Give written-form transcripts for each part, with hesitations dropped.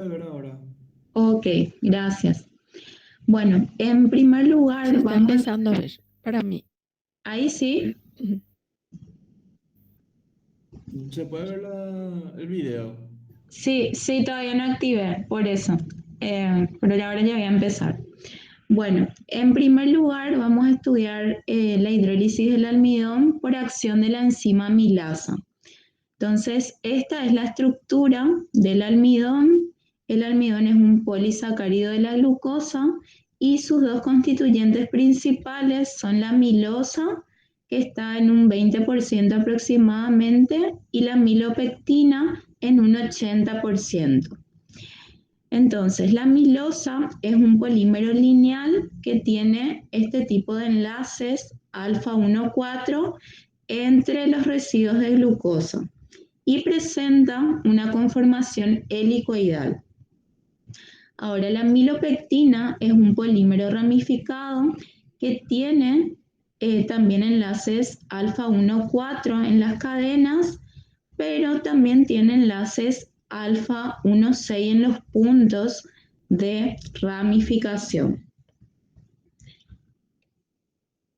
A ver ahora. Ok, gracias. Bueno, en primer Se lugar, está empezando a ver para mí. ahí sí, Se puede ver el video. sí, todavía no activé, por eso. Pero ahora ya voy a empezar. Bueno, en primer lugar vamos a estudiar la hidrólisis del almidón por acción de la enzima amilasa. Entonces, esta es la estructura del almidón. El almidón es un polisacárido de la glucosa y sus dos constituyentes principales son la amilosa, que está en un 20% aproximadamente, y la amilopectina en un 80%. Entonces, la amilosa es un polímero lineal que tiene este tipo de enlaces alfa 1,4 entre los residuos de glucosa y presenta una conformación helicoidal. Ahora, la amilopectina es un polímero ramificado que tiene también enlaces alfa 1,4 en las cadenas, pero también tiene enlaces alfa 1,6 en los puntos de ramificación.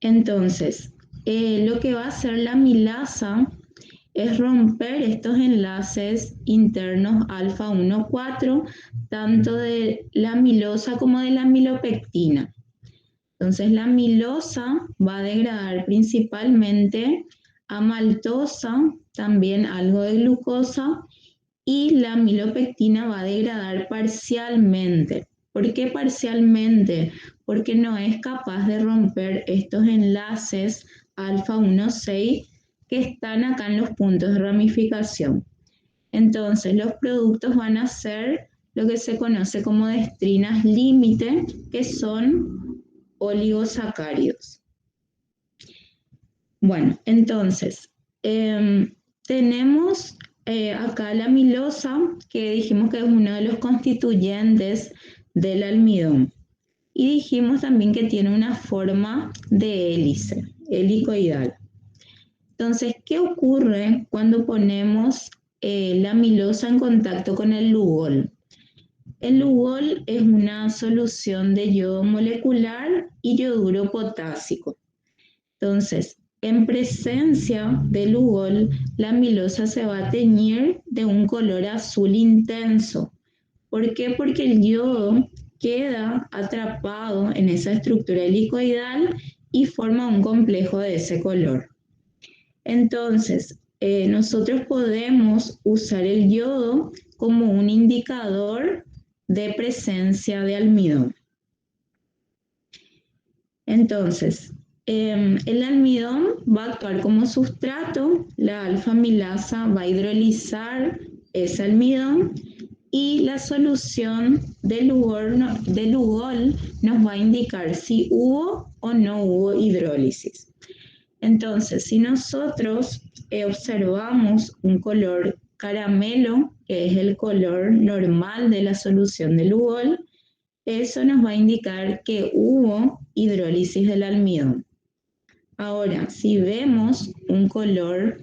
Entonces, lo que va a hacer la amilasa es romper estos enlaces internos alfa 1,4, tanto de la amilosa como de la amilopectina. Entonces la amilosa va a degradar principalmente a maltosa, también algo de glucosa, y la amilopectina va a degradar parcialmente. ¿Por qué parcialmente? Porque no es capaz de romper estos enlaces alfa 1,6 que están acá en los puntos de ramificación. Entonces, los productos van a ser lo que se conoce como destrinas límite, que son oligosacáridos. Bueno, entonces, tenemos acá la amilosa, que dijimos que es uno de los constituyentes del almidón. Y dijimos también que tiene una forma de hélice, helicoidal. Entonces, ¿qué ocurre cuando ponemos la amilosa en contacto con el Lugol? El Lugol es una solución de yodo molecular y yoduro potásico. Entonces, en presencia del Lugol, la amilosa se va a teñir de un color azul intenso. ¿Por qué? Porque el yodo queda atrapado en esa estructura helicoidal y forma un complejo de ese color. Entonces, nosotros podemos usar el yodo como un indicador de presencia de almidón. Entonces, el almidón va a actuar como sustrato, la alfa-amilasa va a hidrolizar ese almidón y la solución de Lugol nos va a indicar si hubo o no hubo hidrólisis. Entonces, si nosotros observamos un color caramelo, que es el color normal de la solución de Lugol, eso nos va a indicar que hubo hidrólisis del almidón. Ahora, si vemos un color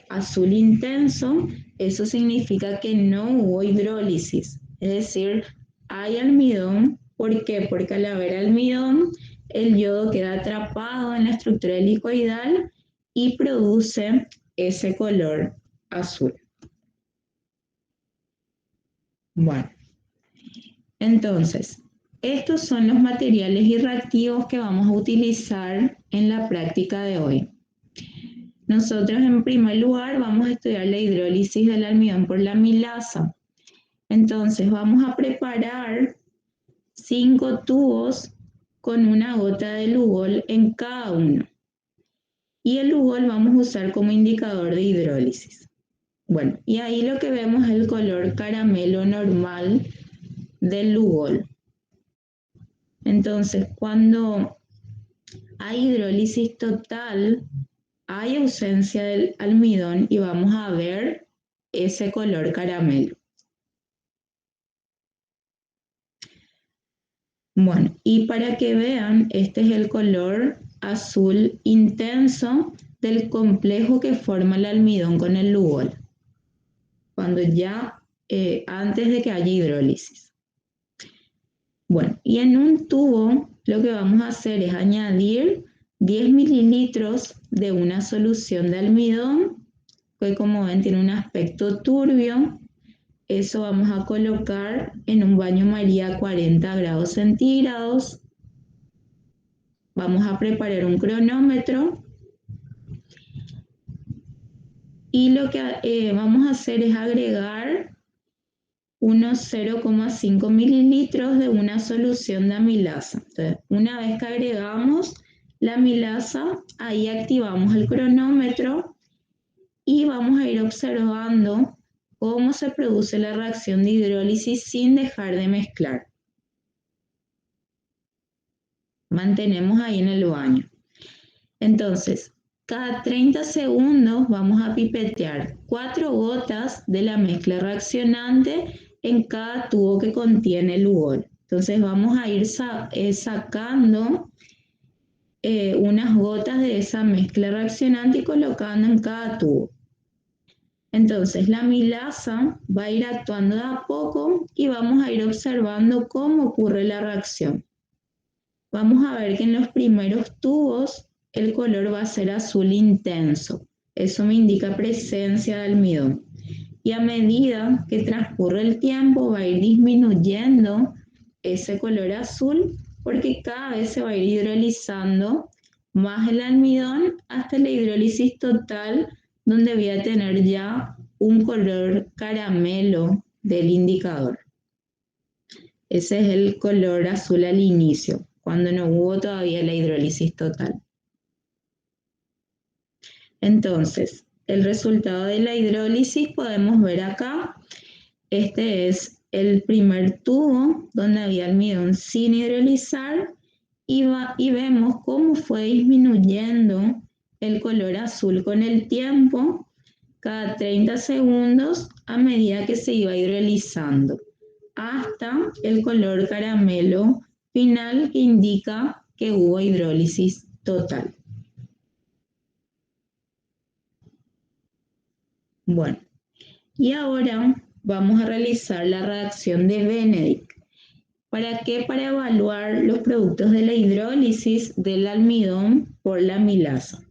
azul intenso, eso significa que no hubo hidrólisis. Es decir, hay almidón. ¿Por qué? Porque al haber almidón, el yodo queda atrapado en la estructura helicoidal y produce ese color azul. Bueno, entonces, estos son los materiales y reactivos que vamos a utilizar en la práctica de hoy. Nosotros en primer lugar vamos a estudiar la hidrólisis del almidón por la amilasa. Entonces vamos a preparar 5 tubos con una gota de Lugol en cada uno. Y el Lugol vamos a usar como indicador de hidrólisis. Bueno, y ahí lo que vemos es el color caramelo normal del Lugol. Entonces, cuando hay hidrólisis total, hay ausencia del almidón y vamos a ver ese color caramelo. Bueno, y para que vean, este es el color azul intenso del complejo que forma el almidón con el Lugol. Cuando ya antes de que haya hidrólisis. Bueno, y en un tubo lo que vamos a hacer es añadir 10 mililitros de una solución de almidón, que como ven tiene un aspecto turbio. Eso vamos a colocar en un baño María a 40 grados centígrados. Vamos a preparar un cronómetro. Y lo que vamos a hacer es agregar unos 0,5 mililitros de una solución de amilasa. Entonces, una vez que agregamos la amilasa, ahí activamos el cronómetro y vamos a ir observando cómo se produce la reacción de hidrólisis sin dejar de mezclar. Mantenemos ahí en el baño. Entonces, cada 30 segundos vamos a pipetear 4 gotas de la mezcla reaccionante en cada tubo que contiene el Lugol. Entonces vamos a ir sacando unas gotas de esa mezcla reaccionante y colocando en cada tubo. Entonces la amilasa va a ir actuando de a poco y vamos a ir observando cómo ocurre la reacción. Vamos a ver que en los primeros tubos el color va a ser azul intenso. Eso me indica presencia de almidón. Y a medida que transcurre el tiempo va a ir disminuyendo ese color azul porque cada vez se va a ir hidrolizando más el almidón hasta la hidrólisis total, donde voy a tener ya un color caramelo del indicador. Ese es el color azul al inicio, cuando no hubo todavía la hidrólisis total. Entonces, el resultado de la hidrólisis podemos ver acá. Este es el primer tubo donde había almidón sin hidrolizar y vemos cómo fue disminuyendo el color azul con el tiempo, cada 30 segundos a medida que se iba hidrolizando, hasta el color caramelo final que indica que hubo hidrólisis total. Bueno, y ahora vamos a realizar la reacción de Benedict. ¿Para qué? Para evaluar los productos de la hidrólisis del almidón por la amilasa.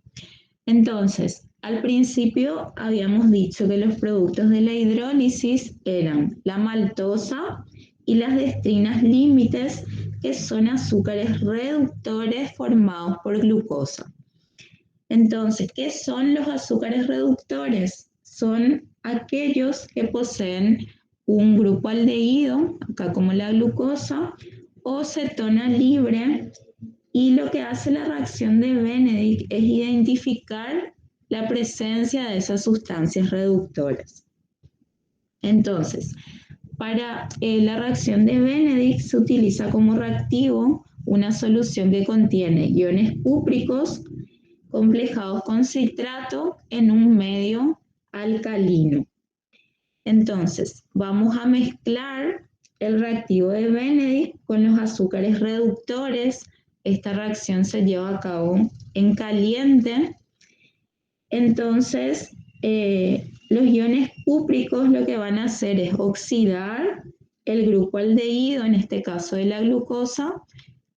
Entonces, al principio habíamos dicho que los productos de la hidrólisis eran la maltosa y las destrinas límites, que son azúcares reductores formados por glucosa. Entonces, ¿qué son los azúcares reductores? Son aquellos que poseen un grupo aldehído, acá como la glucosa, o cetona libre, y lo que hace la reacción de Benedict es identificar la presencia de esas sustancias reductoras. Entonces, para la reacción de Benedict se utiliza como reactivo una solución que contiene iones cúpricos complejados con citrato en un medio alcalino. Entonces, vamos a mezclar el reactivo de Benedict con los azúcares reductores. Esta reacción se lleva a cabo en caliente. Entonces, los iones cúpricos lo que van a hacer es oxidar el grupo aldehído, en este caso de la glucosa,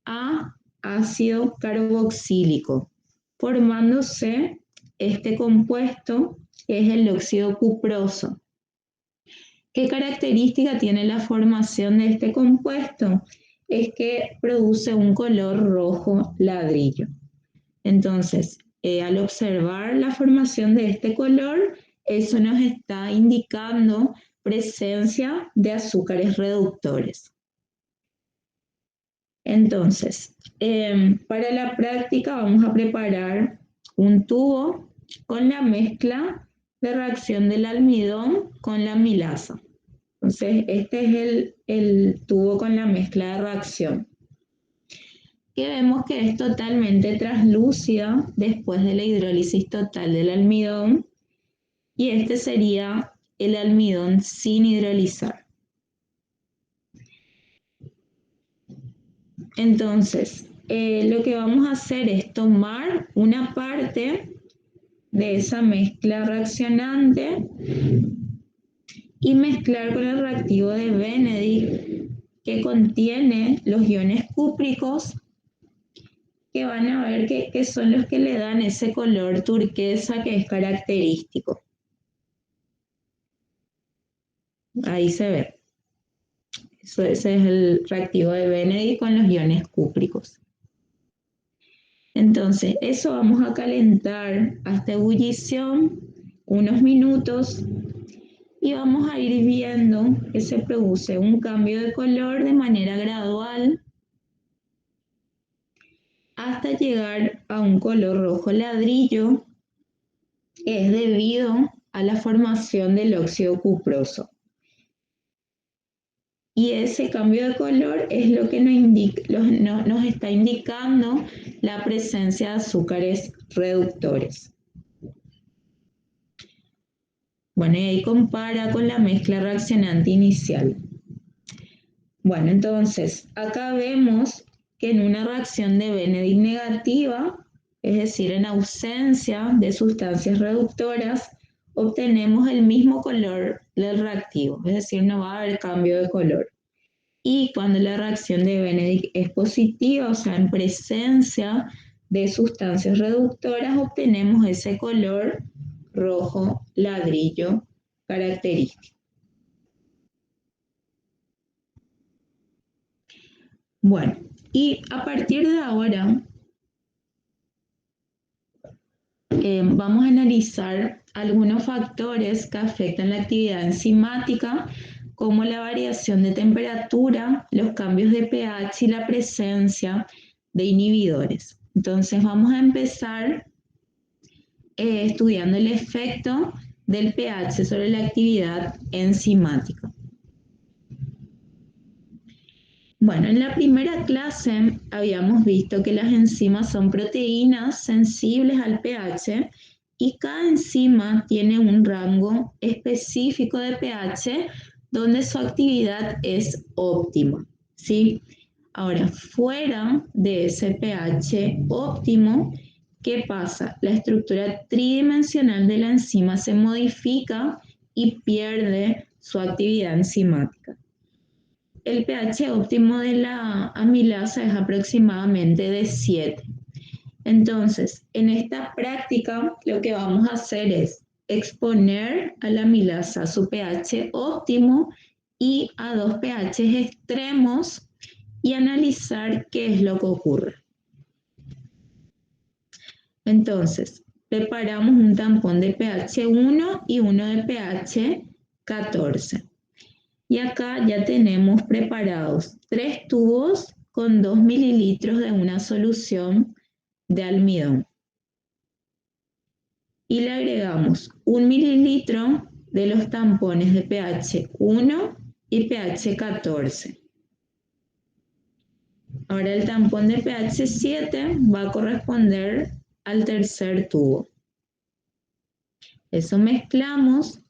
a ácido carboxílico, formándose este compuesto que es el óxido cuproso. ¿Qué característica tiene la formación de este compuesto? Es que produce un color rojo ladrillo. Entonces, al observar la formación de este color, eso nos está indicando presencia de azúcares reductores. Entonces, para la práctica vamos a preparar un tubo con la mezcla de reacción del almidón con la amilasa. Entonces, este es el tubo con la mezcla de reacción, que vemos que es totalmente translúcida después de la hidrólisis total del almidón, y este sería el almidón sin hidrolizar. Entonces, lo que vamos a hacer es tomar una parte de esa mezcla reaccionante y mezclar con el reactivo de Benedict que contiene los iones cúpricos, que van a ver que son los que le dan ese color turquesa que es característico. Ahí se ve. Ese es el reactivo de Benedict con los iones cúpricos. Entonces, eso vamos a calentar hasta ebullición unos minutos y vamos a ir viendo que se produce un cambio de color de manera gradual hasta llegar a un color rojo ladrillo, que es debido a la formación del óxido cuproso. Y ese cambio de color es lo que nos está indicando la presencia de azúcares reductores. Bueno, y ahí compara con la mezcla reaccionante inicial. Bueno, entonces, acá vemos que en una reacción de Benedict negativa, es decir, en ausencia de sustancias reductoras, obtenemos el mismo color del reactivo, es decir, no va a haber cambio de color. Y cuando la reacción de Benedict es positiva, o sea, en presencia de sustancias reductoras, obtenemos ese color rojo ladrillo característico. Bueno, y a partir de ahora vamos a analizar algunos factores que afectan la actividad enzimática, como la variación de temperatura, los cambios de pH y la presencia de inhibidores. Entonces vamos a empezar estudiando el efecto del pH sobre la actividad enzimática. Bueno, en la primera clase habíamos visto que las enzimas son proteínas sensibles al pH y cada enzima tiene un rango específico de pH donde su actividad es óptima, ¿sí? Ahora, fuera de ese pH óptimo, ¿qué pasa? La estructura tridimensional de la enzima se modifica y pierde su actividad enzimática. El pH óptimo de la amilasa es aproximadamente de 7. Entonces, en esta práctica lo que vamos a hacer es exponer a la amilasa a su pH óptimo y a dos pH extremos y analizar qué es lo que ocurre. Entonces, preparamos un tampón de pH 1 y uno de pH 14. Y acá ya tenemos preparados 3 tubos con 2 mililitros de una solución de almidón. Y le agregamos 1 mililitro de los tampones de pH 1 y pH 14. Ahora el tampón de pH 7 va a corresponder al tercer tubo. Eso mezclamos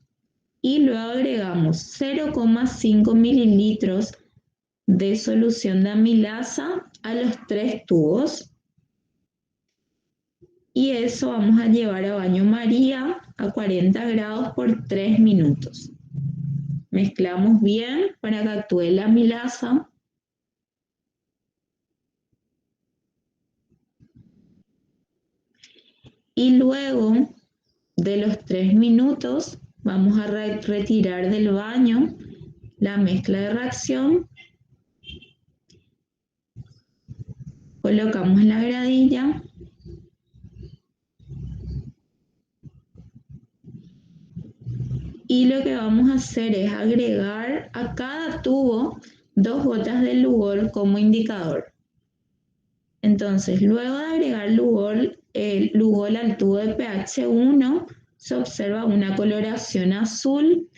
y luego agregamos 0,5 mililitros de solución de amilasa a los 3 tubos. Y eso vamos a llevar a baño María a 40 grados por 3 minutos. Mezclamos bien para que actúe la amilasa. Y luego de los 3 minutos vamos a retirar del baño la mezcla de reacción. Colocamos la gradilla. Y lo que vamos a hacer es agregar a cada tubo 2 gotas de Lugol como indicador. Entonces, luego de agregar Lugol al tubo de pH 1, se observa una coloración azul,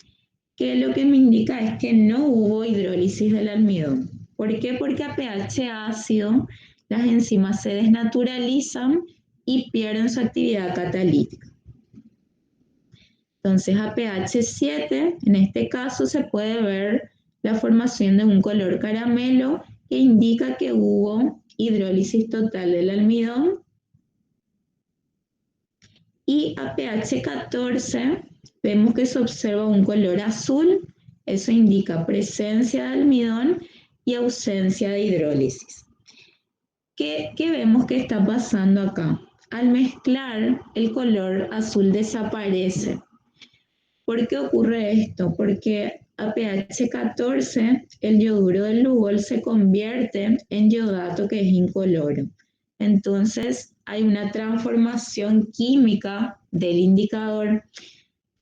que lo que me indica es que no hubo hidrólisis del almidón. ¿Por qué? Porque a pH ácido las enzimas se desnaturalizan y pierden su actividad catalítica. Entonces a pH 7, en este caso, se puede ver la formación de un color caramelo que indica que hubo hidrólisis total del almidón. Y a pH 14 vemos que se observa un color azul, eso indica presencia de almidón y ausencia de hidrólisis. ¿Qué vemos que está pasando acá? Al mezclar, el color azul desaparece. ¿Por qué ocurre esto? Porque a pH 14 el yoduro del Lugol se convierte en yodato, que es incoloro. Entonces hay una transformación química del indicador.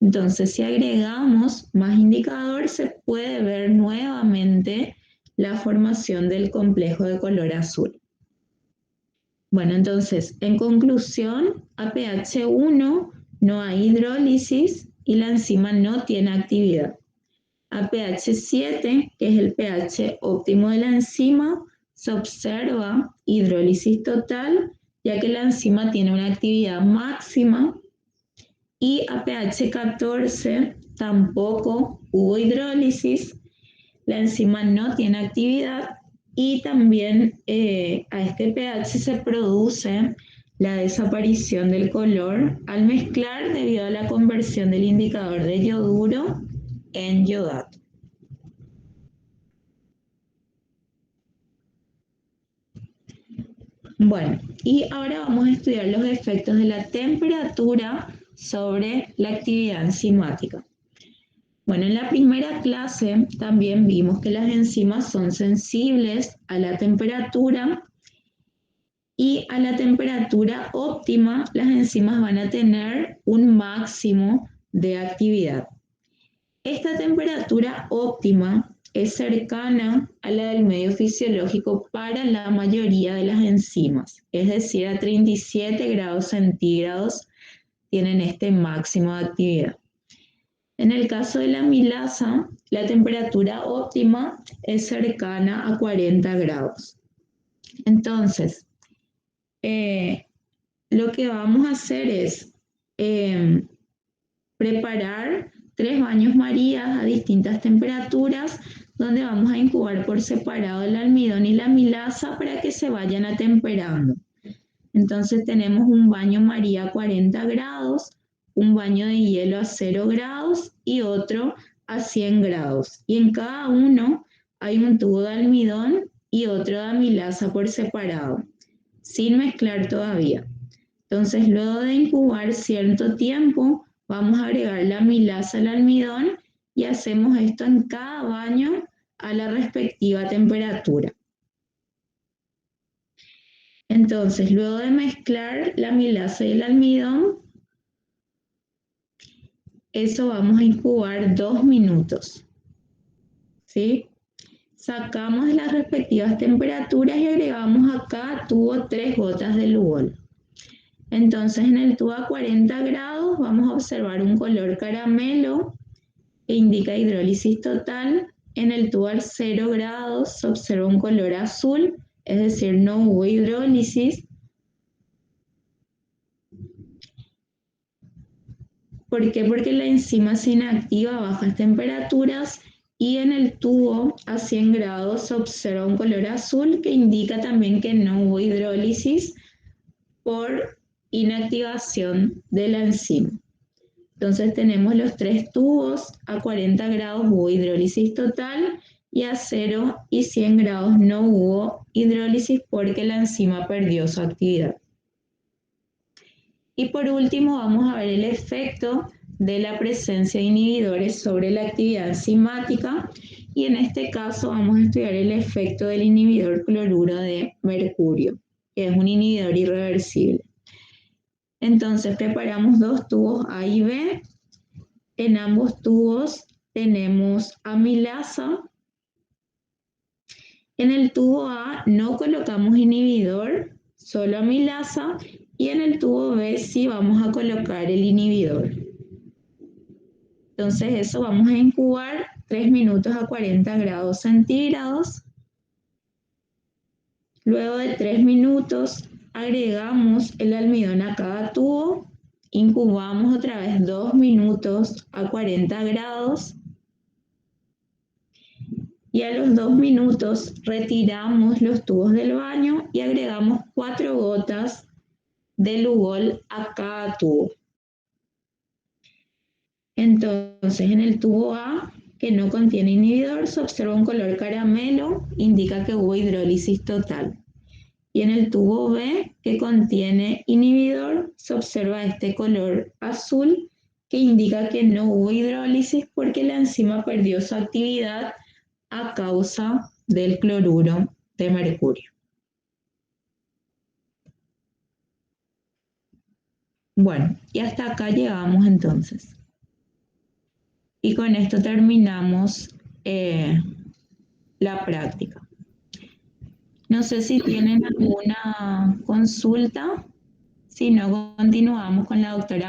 Entonces, si agregamos más indicador, se puede ver nuevamente la formación del complejo de color azul. Bueno, entonces, en conclusión, a pH 1 no hay hidrólisis y la enzima no tiene actividad. A pH 7, que es el pH óptimo de la enzima, se observa hidrólisis total, ya que la enzima tiene una actividad máxima. Y a pH 14 tampoco hubo hidrólisis, la enzima no tiene actividad y también a este pH se produce la desaparición del color al mezclar debido a la conversión del indicador de yoduro en yodato. Bueno, y ahora vamos a estudiar los efectos de la temperatura sobre la actividad enzimática. Bueno, en la primera clase también vimos que las enzimas son sensibles a la temperatura y a la temperatura óptima las enzimas van a tener un máximo de actividad. Esta temperatura óptima es cercana a la del medio fisiológico para la mayoría de las enzimas, es decir, a 37 grados centígrados tienen este máximo de actividad. En el caso de la amilasa, la temperatura óptima es cercana a 40 grados. Entonces, lo que vamos a hacer es preparar 3 baños Marías a distintas temperaturas, donde vamos a incubar por separado el almidón y la amilasa para que se vayan atemperando. Entonces tenemos un baño María a 40 grados, un baño de hielo a 0 grados y otro a 100 grados. Y en cada uno hay un tubo de almidón y otro de amilasa por separado, sin mezclar todavía. Entonces, luego de incubar cierto tiempo, vamos a agregar la amilasa al almidón y hacemos esto en cada baño a la respectiva temperatura. Entonces, luego de mezclar la amilasa y el almidón, eso vamos a incubar 2 minutos. ¿Sí? Sacamos las respectivas temperaturas y agregamos a cada tubo 3 gotas de Lugol. Entonces, en el tubo a 40 grados vamos a observar un color caramelo que indica hidrólisis total. En el tubo a 0 grados se observa un color azul, es decir, no hubo hidrólisis. ¿Por qué? Porque la enzima se inactiva a bajas temperaturas y en el tubo a 100 grados se observa un color azul que indica también que no hubo hidrólisis por inactivación de la enzima. Entonces tenemos los 3 tubos, a 40 grados hubo hidrólisis total y a 0 y 100 grados no hubo hidrólisis porque la enzima perdió su actividad. Y por último vamos a ver el efecto de la presencia de inhibidores sobre la actividad enzimática y en este caso vamos a estudiar el efecto del inhibidor cloruro de mercurio, que es un inhibidor irreversible. Entonces preparamos 2 tubos A y B. En ambos tubos tenemos amilasa. En el tubo A no colocamos inhibidor, solo amilasa, y en el tubo B sí vamos a colocar el inhibidor. Entonces eso vamos a incubar 3 minutos a 40 grados centígrados. Luego de 3 minutos agregamos el almidón a cada tubo, incubamos otra vez 2 minutos a 40 grados y a los 2 minutos retiramos los tubos del baño y agregamos 4 gotas de Lugol a cada tubo. Entonces, en el tubo A, que no contiene inhibidor, se observa un color caramelo, indica que hubo hidrólisis total. Y en el tubo B, que contiene inhibidor, se observa este color azul, que indica que no hubo hidrólisis porque la enzima perdió su actividad a causa del cloruro de mercurio. Bueno, y hasta acá llegamos entonces. Y con esto terminamos la práctica. No sé si tienen alguna consulta, si no continuamos con la doctora.